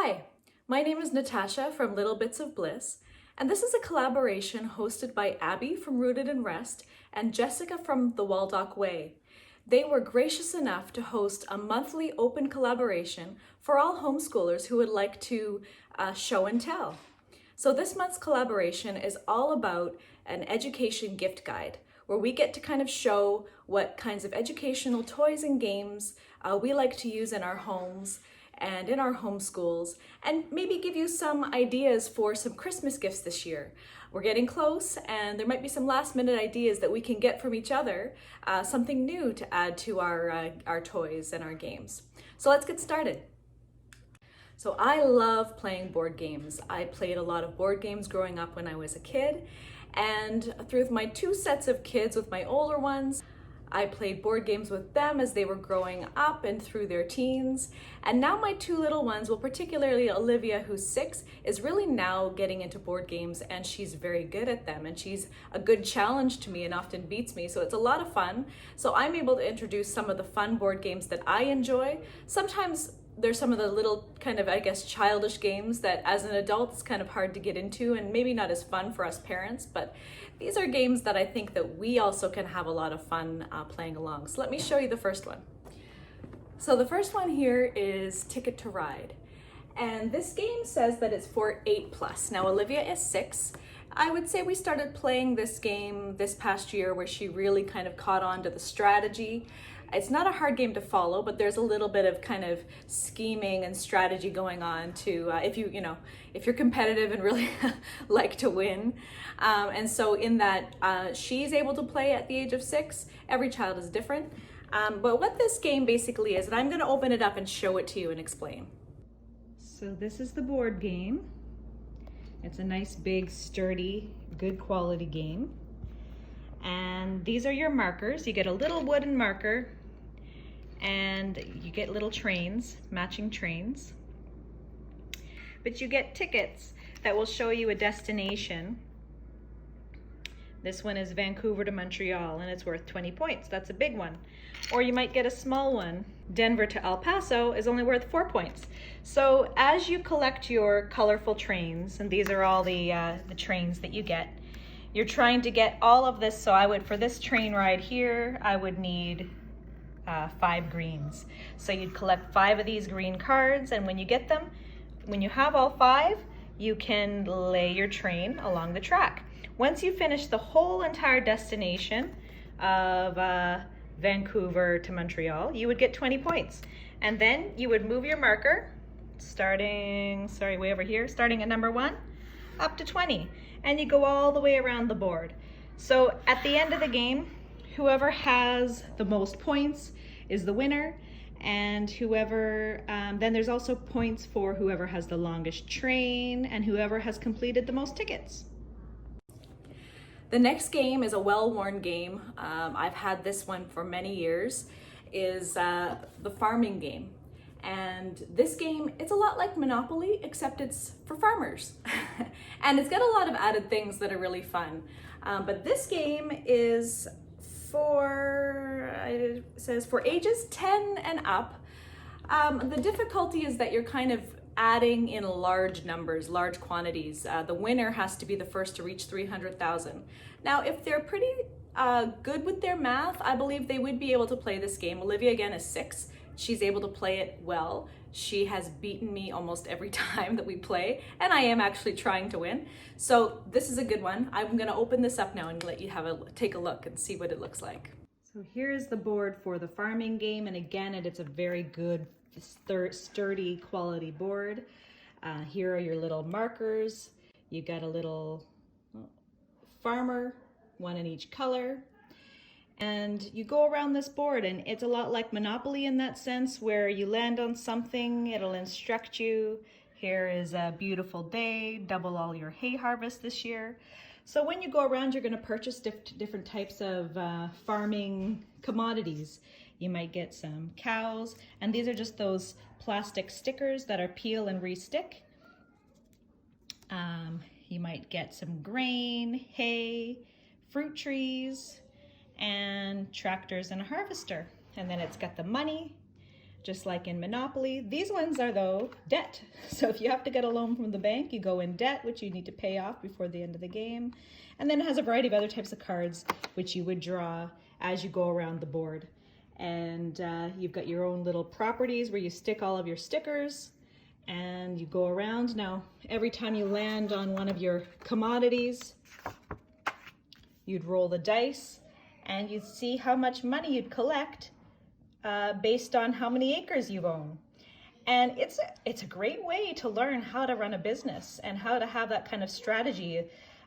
Hi, my name is Natasha from Little Bits of Bliss, and this is a collaboration hosted by Abby from Rooted in Rest and Jessica from the Waldock Way. They were gracious enough to host a monthly open collaboration for all homeschoolers who would like to show and tell. So this month's collaboration is all about an education gift guide, where we get to kind of show what kinds of educational toys and games we like to use in our homes and in our homeschools, and maybe give you some ideas for some Christmas gifts this year. We're getting close, and there might be some last minute ideas that we can get from each other, something new to add to our toys and our games. So let's get started. So I love playing board games. I played a lot of board games growing up when I was a kid, and through my two sets of kids with my older ones, I played board games with them as they were growing up and through their teens. And now my two little ones, well, particularly Olivia, who's 6, is really now getting into board games, and she's very good at them. And she's a good challenge to me and often beats me. So it's a lot of fun. So I'm able to introduce some of the fun board games that I enjoy. Sometimes there's some of the little kind of, I guess, childish games that as an adult it's kind of hard to get into and maybe not as fun for us parents, but these are games that I think that we also can have a lot of fun playing along. So let me show you the first one. So the first one here is Ticket to Ride. And this game says that it's for 8+. Now Olivia is 6. I would say we started playing this game this past year where she really kind of caught on to the strategy. It's not a hard game to follow, but there's a little bit of kind of scheming and strategy going on to if you're competitive and really like to win. And so in that, she's able to play at the age of 6. Every child is different. But what this game basically is, and I'm gonna open it up and show it to you and explain. So this is the board game. It's a nice, big, sturdy, good quality game. And these are your markers. You get a little wooden marker, and you get little trains, matching trains. But you get tickets that will show you a destination. This one is Vancouver to Montreal, and it's worth 20 points. That's a big one. Or you might get a small one. Denver to El Paso is only worth 4 points. So as you collect your colorful trains, and these are all the trains that you get, you're trying to get all of this. So for this train ride here, I would need 5 greens. So you'd collect 5 of these green cards, and when you get them, when you have all 5, you can lay your train along the track. Once you finish the whole entire destination of Vancouver to Montreal, you would get 20 points. And then you would move your marker, starting at number 1, up to 20. And you go all the way around the board. So at the end of the game, whoever has the most points is the winner, and then there's also points for whoever has the longest train and whoever has completed the most tickets. The next game is a well-worn game. I've had this one for many years, is the farming game. And this game, it's a lot like Monopoly, except it's for farmers. And it's got a lot of added things that are really fun. But this game is it says for ages 10 and up. The difficulty is that you're kind of adding in large numbers, large quantities. The winner has to be the first to reach 300,000. Now, if they're pretty good with their math, I believe they would be able to play this game. Olivia, again, is 6. She's able to play it well. She has beaten me almost every time that we play, and I am actually trying to win. So this is a good one. I'm gonna open this up now and let you take a look and see what it looks like. So here is the board for the farming game, and again, it's a very good, sturdy quality board. Here are your little markers. You got a little farmer, one in each color. And you go around this board, and it's a lot like Monopoly in that sense, where you land on something, it'll instruct you. Here is a beautiful day, double all your hay harvest this year. So when you go around, you're going to purchase different types of farming commodities. You might get some cows, and these are just those plastic stickers that are peel and re-stick. You might get some grain, hay, fruit trees, and tractors and a harvester. And then it's got the money, just like in Monopoly. These ones are, though, debt. So if you have to get a loan from the bank, you go in debt, which you need to pay off before the end of the game. And then it has a variety of other types of cards, which you would draw as you go around the board. And you've got your own little properties where you stick all of your stickers, and you go around. Now, every time you land on one of your commodities, you'd roll the dice, and you'd see how much money you'd collect based on how many acres you own. And it's a great way to learn how to run a business and how to have that kind of strategy,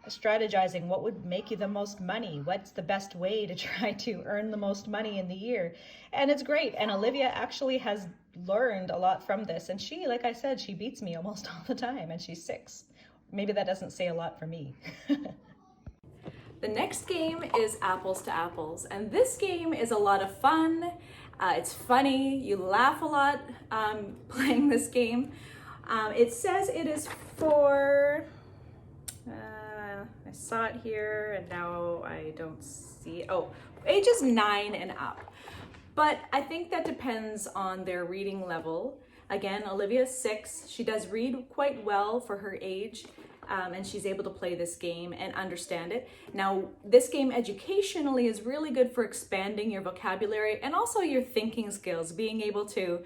strategizing what would make you the most money, what's the best way to try to earn the most money in the year. And it's great. And Olivia actually has learned a lot from this. And she, like I said, she beats me almost all the time, and she's 6. Maybe that doesn't say a lot for me. The next game is Apples to Apples, and this game is a lot of fun. It's funny, you laugh a lot playing this game. It says it is for, I saw it here and now I don't see it. Oh, ages 9 and up. But I think that depends on their reading level. Again, Olivia's 6. She does read quite well for her age. And she's able to play this game and understand it. Now, this game educationally is really good for expanding your vocabulary and also your thinking skills, being able to,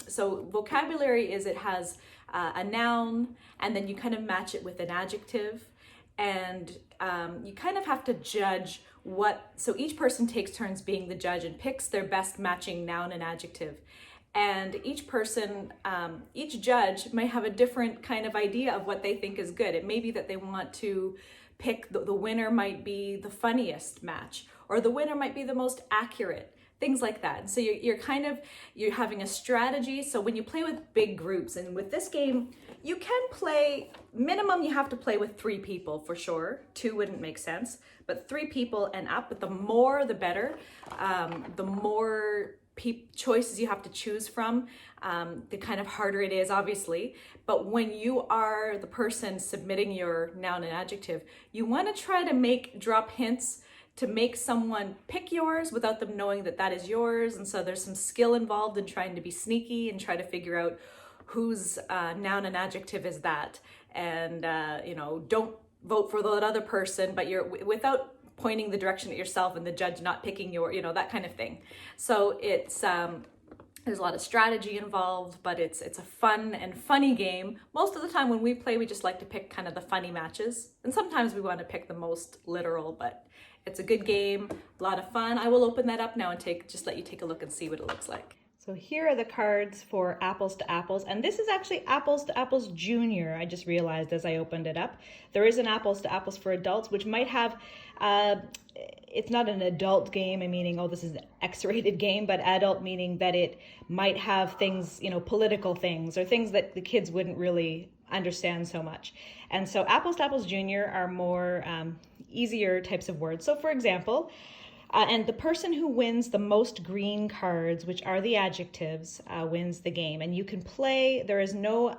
so vocabulary is it has a noun, and then you kind of match it with an adjective, and you kind of have to judge so each person takes turns being the judge and picks their best matching noun and adjective. And each person, each judge may have a different kind of idea of what they think is good. It may be that they want to pick, the winner might be the funniest match, or the winner might be the most accurate, things like that. And so you're having a strategy. So when you play with big groups, and with this game, you can play, minimum you have to play with 3 people for sure. 2 wouldn't make sense, but 3 people and up, but the more the better. The more choices you have to choose from, the kind of harder it is, obviously. But when you are the person submitting your noun and adjective, you want to try to drop hints to make someone pick yours without them knowing that that is yours. And so there's some skill involved in trying to be sneaky and try to figure out whose noun and adjective is that. And don't vote for that other person, but you're without pointing the direction at yourself and the judge not picking that kind of thing. So it's there's a lot of strategy involved, but it's a fun and funny game. Most of the time when we play, we just like to pick kind of the funny matches, and sometimes we want to pick the most literal, but it's a good game, a lot of fun. I will open that up now and just let you take a look and see what it looks like. So here are the cards for Apples to Apples, and this is actually Apples to Apples Junior. I just realized as I opened it up. There is an Apples to Apples for adults, which might have, it's not an adult game, meaning, oh, this is an X-rated game, but adult meaning that it might have things, political things, or things that the kids wouldn't really understand so much. And so Apples to Apples Junior are more easier types of words. So for example, and the person who wins the most green cards, which are the adjectives, wins the game. And you can play, there is no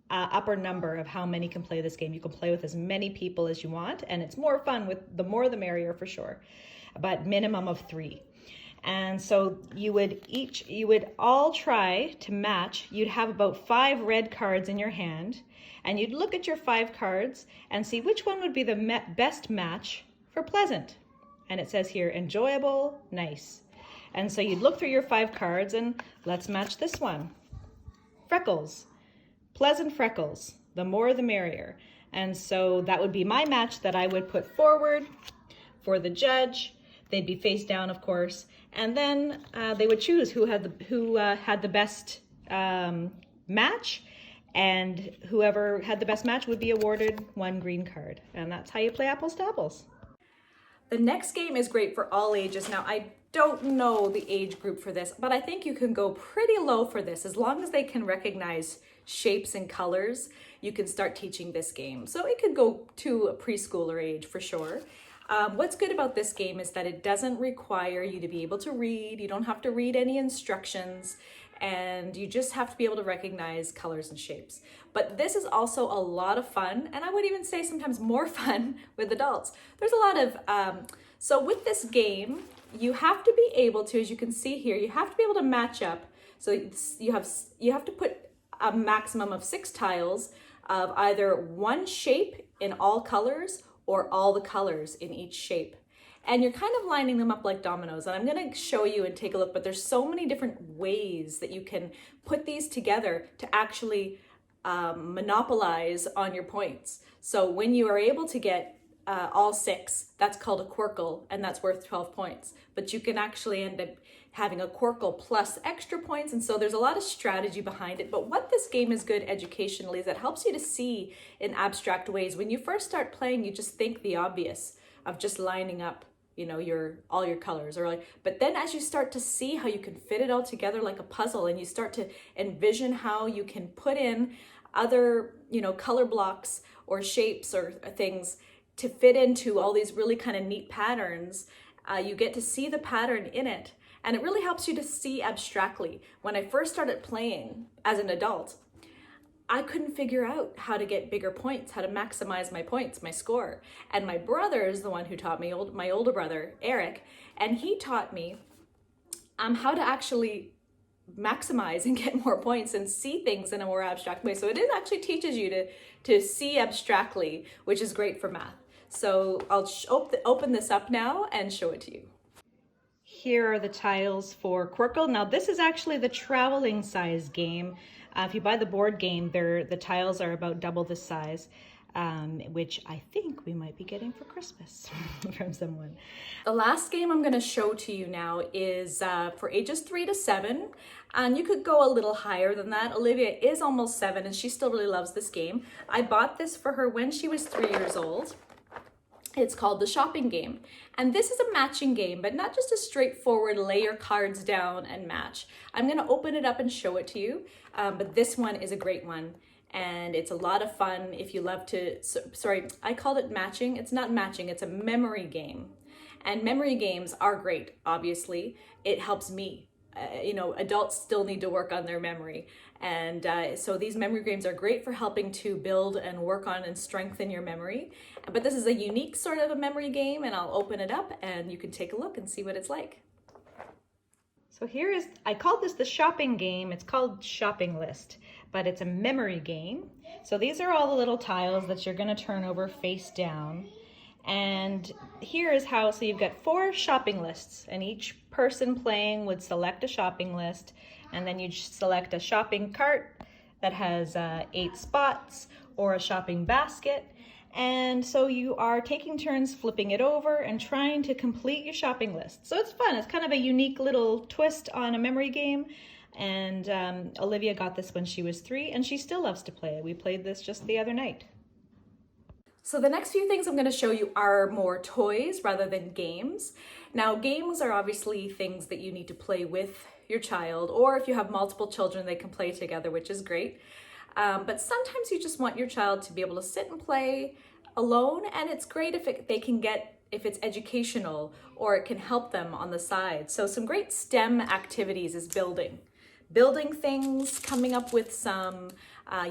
upper number of how many can play this game. You can play with as many people as you want, and it's more fun with the more the merrier for sure, but minimum of 3. And so you would all try to match. You'd have about 5 red cards in your hand, and you'd look at your 5 cards and see which one would be the best match for pleasant. And it says here, enjoyable, nice. And so you'd look through your 5 cards and let's match this one. Freckles, pleasant freckles, the more the merrier. And so that would be my match that I would put forward for the judge. They'd be face down, of course. And then they would choose who had the best match, and whoever had the best match would be awarded 1 green card. And that's how you play Apples to Apples. The next game is great for all ages. Now, I don't know the age group for this, but I think you can go pretty low for this. As long as they can recognize shapes and colors, you can start teaching this game. So it could go to a preschooler age for sure. What's good about this game is that it doesn't require you to be able to read. You don't have to read any instructions, and you just have to be able to recognize colors and shapes. But this is also a lot of fun, and I would even say sometimes more fun with adults. There's a lot of, so with this game, you have to be able to, as you can see here, you have to be able to match up So you have to put a maximum of 6 tiles of either one shape in all colors or all the colors in each shape. And you're kind of lining them up like dominoes. And I'm going to show you and take a look, but there's so many different ways that you can put these together to actually monopolize on your points. So when you are able to get all 6, that's called a quirkle, and that's worth 12 points. But you can actually end up having a quirkle plus extra points, and so there's a lot of strategy behind it. But what this game is good educationally is it helps you to see in abstract ways. When you first start playing, you just think the obvious of just lining up, you know, all your colors, or like, but then as you start to see how you can fit it all together like a puzzle, and you start to envision how you can put in other, you know, color blocks or shapes or things to fit into all these really kind of neat patterns, you get to see the pattern in it. And it really helps you to see abstractly. When I first started playing as an adult, I couldn't figure out how to get bigger points, how to maximize my points, my score. And my brother is the one who taught me, my older brother, Eric, and he taught me how to actually maximize and get more points and see things in a more abstract way. So it actually teaches you to see abstractly, which is great for math. So I'll open this up now and show it to you. Here are the tiles for Quirkle. Now this is actually the traveling size game. If you buy the board game, the tiles are about double this size, which I think we might be getting for Christmas from someone. The last game I'm going to show to you now is for ages 3 to 7, and you could go a little higher than that. Olivia is almost 7 and she still really loves this game. I bought this for her when she was 3 years old. It's called the shopping game. And this is a matching game, but not just a straightforward lay your cards down and match. I'm gonna open it up and show it to you, but this one is a great one. And it's a lot of fun if you love to, sorry, I called it matching. It's not matching, it's a memory game. And memory games are great, obviously. It helps me. You know, adults still need to work on their memory. And so these memory games are great for helping to build and work on and strengthen your memory. But this is a unique sort of a memory game, and I'll open it up and you can take a look and see what it's like. So here is, I called this the shopping game. It's called Shopping List, but it's a memory game. So these are all the little tiles that you're gonna turn over face down. And here is how, so you've got 4 shopping lists, and each person playing would select a shopping list, and then you'd select a shopping cart that has 8 spots, or a shopping basket. And so you are taking turns flipping it over and trying to complete your shopping list. So it's fun. It's kind of a unique little twist on a memory game. And Olivia got this when she was 3, and she still loves to play it. We played this just the other night. So the next few things I'm going to show you are more toys rather than games. Now, games are obviously things that you need to play with your child, or if you have multiple children, they can play together, which is great. But sometimes you just want your child to be able to sit and play alone, and it's great if if it's educational or it can help them on the side. So some great STEM activities is building things, coming up with some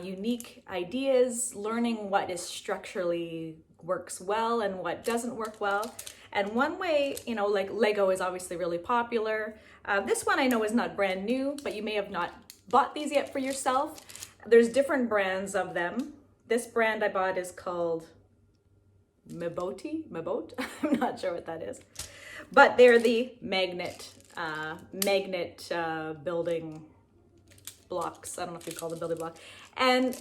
unique ideas, learning what is structurally works well and what doesn't work well. And one way, you know, like Lego is obviously really popular. This one I know is not brand new, but you may have not bought these yet for yourself. There's different brands of them. This brand I bought is called Mebot? I'm not sure what that is. But they're the magnet building blocks. I don't know if you call them building block. And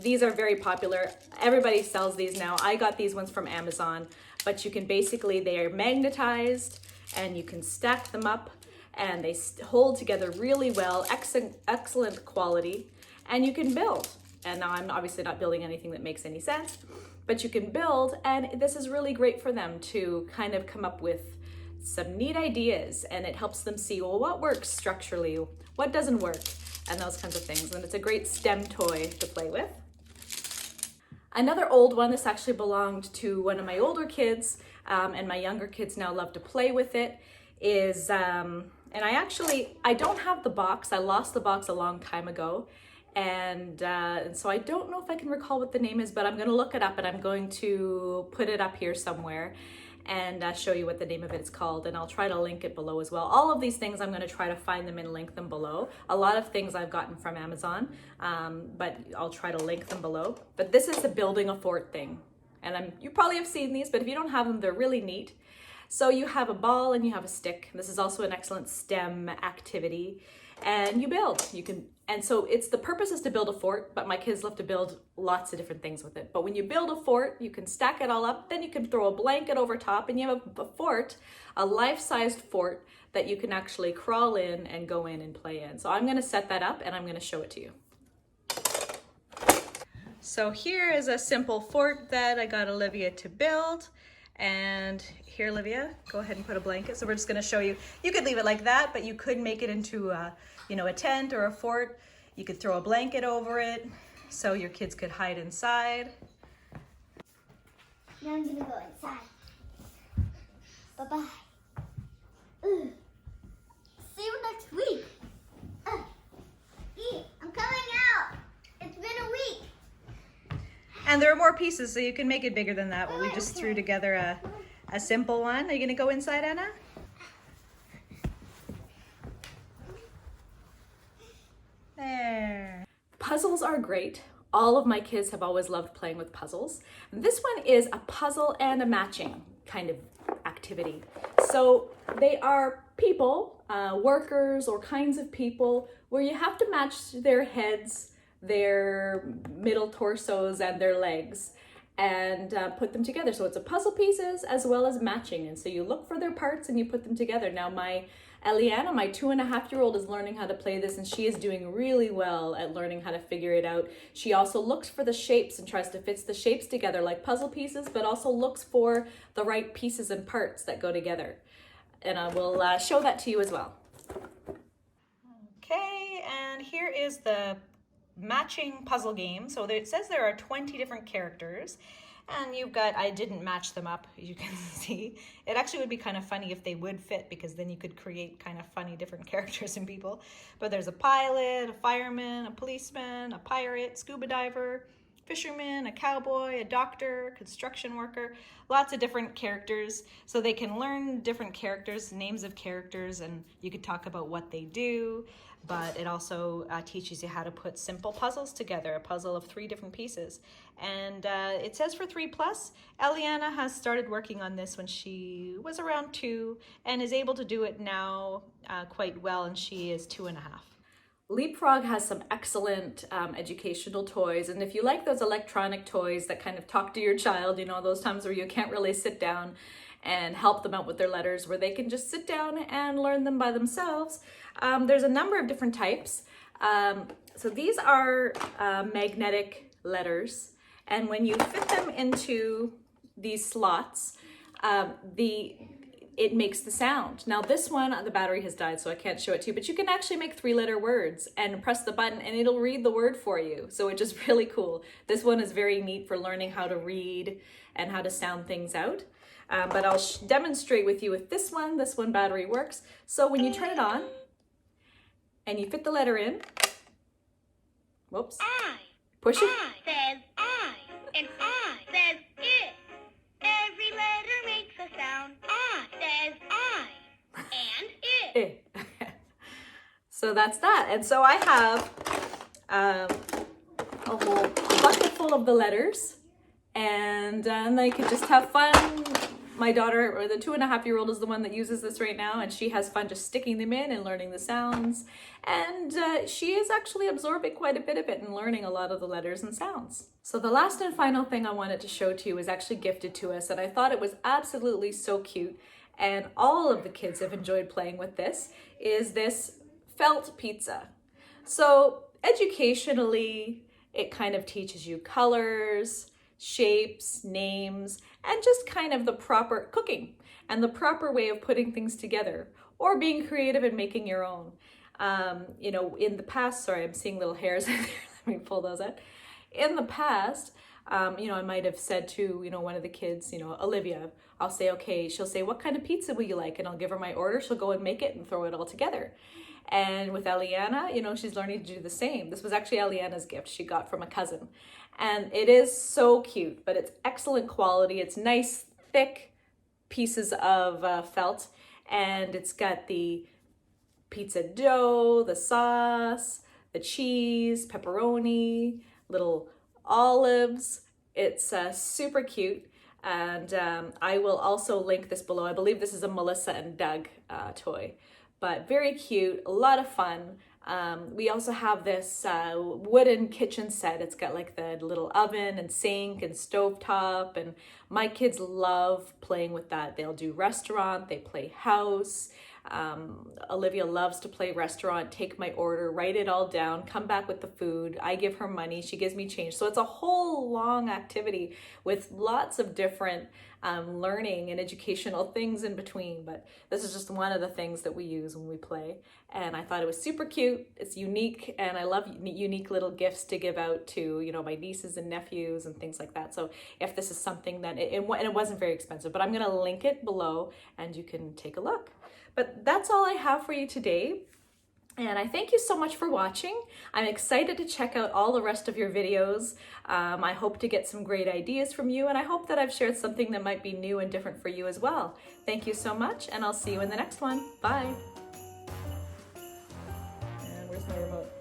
these are very popular. Everybody sells these now. I got these ones from Amazon, but you can basically, they are magnetized and you can stack them up and they hold together really well, excellent quality, and you can build. And now I'm obviously not building anything that makes any sense, but you can build, and this is really great for them to kind of come up with some neat ideas, and it helps them see, well, what works structurally, what doesn't work, and those kinds of things. And it's a great STEM toy to play with. Another old one, this actually belonged to one of my older kids, and my younger kids now love to play with it, is, and I don't have the box. I lost the box a long time ago. And so I don't know if I can recall what the name is, but I'm going to look it up and I'm going to put it up here somewhere. and show you what the name of it is called, and I'll try to link it below as well. All of these things I'm going to try to find them and link them below. A lot of things I've gotten from Amazon, but I'll try to link them below. But this is the building a fort thing, and you probably have seen these, but if you don't have them, they're really neat. So you have a ball and you have a stick. This is also an excellent STEM activity, and you build. And so the purpose is to build a fort, but my kids love to build lots of different things with it. But when you build a fort, you can stack it all up, then you can throw a blanket over top, and you have a fort, a life-sized fort that you can actually crawl in and go in and play in. So I'm gonna set that up and I'm gonna show it to you. So here is a simple fort that I got Olivia to build. And here, Olivia, go ahead and put a blanket. So we're just gonna show you, you could leave it like that, but you could make it into a tent or a fort. You could throw a blanket over it so your kids could hide inside. Now I'm gonna go inside. Bye-bye. See you next week. I'm coming out. It's been a week. And there are more pieces, so you can make it bigger than that, but we just threw together a simple one. Are you gonna go inside, Anna? There. Puzzles are great. All of my kids have always loved playing with puzzles. This one is a puzzle and a matching kind of activity. So they are people, workers or kinds of people, where you have to match their heads, their middle torsos, and their legs, and put them together. So it's a puzzle pieces as well as matching. And so you look for their parts and you put them together. Now my Eliana, my 2.5-year-old, is learning how to play this, and she is doing really well at learning how to figure it out. She also looks for the shapes and tries to fit the shapes together like puzzle pieces, but also looks for the right pieces and parts that go together. And I will show that to you as well. Okay, and here is the matching puzzle game. So it says there are 20 different characters, and you've got, I didn't match them up, you can see. It actually would be kind of funny if they would fit, because then you could create kind of funny different characters and people. But there's a pilot, a fireman, a policeman, a pirate, scuba diver, fisherman, a cowboy, a doctor, construction worker, lots of different characters. So they can learn different characters, names of characters, and you could talk about what they do. But it also teaches you how to put simple puzzles together, a puzzle of 3 different pieces. And it says for 3+. Eliana has started working on this when she was around 2 and is able to do it now quite well, and she is 2.5. Leapfrog has some excellent educational toys, and if you like those electronic toys that kind of talk to your child, you know, those times where you can't really sit down and help them out with their letters, where they can just sit down and learn them by themselves, there's a number of different types. So these are magnetic letters, and when you fit them into these slots, it makes the sound. Now this one, the battery has died, so I can't show it to you, but you can actually make 3-letter words and press the button and it'll read the word for you. So it's just really cool. This one is very neat for learning how to read and how to sound things out. But I'll demonstrate with you with this one. This one battery works. So when you turn it on and you fit the letter in, whoops, push it. I says I, and I says it. Every letter makes a sound. I says I, and it. So that's that. And so I have a whole bucket full of the letters, and they could just have fun. My daughter, or the 2.5-year-old, is the one that uses this right now, and she has fun just sticking them in and learning the sounds. And she is actually absorbing quite a bit of it and learning a lot of the letters and sounds. So the last and final thing I wanted to show to you was actually gifted to us, and I thought it was absolutely so cute, and all of the kids have enjoyed playing with this, is this felt pizza. So educationally, it kind of teaches you colors, shapes, names, and just kind of the proper cooking and the proper way of putting things together, or being creative and making your own. You know, in the past, sorry, I'm seeing little hairs in there. Let me pull those out. In the past, you know, I might have said to, you know, one of the kids, you know, Olivia, I'll say, okay, she'll say, what kind of pizza will you like? And I'll give her my order. She'll go and make it and throw it all together. And with Eliana, you know, she's learning to do the same. This was actually Eliana's gift she got from a cousin. And it is so cute, but it's excellent quality. It's nice, thick pieces of felt, and it's got the pizza dough, the sauce, the cheese, pepperoni, little olives. It's super cute, and I will also link this below. I believe this is a Melissa and Doug toy, but very cute, a lot of fun. We also have this wooden kitchen set. It's got like the little oven and sink and stovetop, and my kids love playing with that. They'll do restaurant, they play house. Olivia loves to play restaurant, take my order, write it all down, come back with the food. I give her money, she gives me change. So it's a whole long activity with lots of different learning and educational things in between. But this is just one of the things that we use when we play. And I thought it was super cute. It's unique, and I love unique little gifts to give out to, you know, my nieces and nephews and things like that. So if this is something that, and it wasn't very expensive, but I'm gonna link it below and you can take a look. But that's all I have for you today. And I thank you so much for watching. I'm excited to check out all the rest of your videos. I hope to get some great ideas from you, and I hope that I've shared something that might be new and different for you as well. Thank you so much, and I'll see you in the next one. Bye. And where's my remote?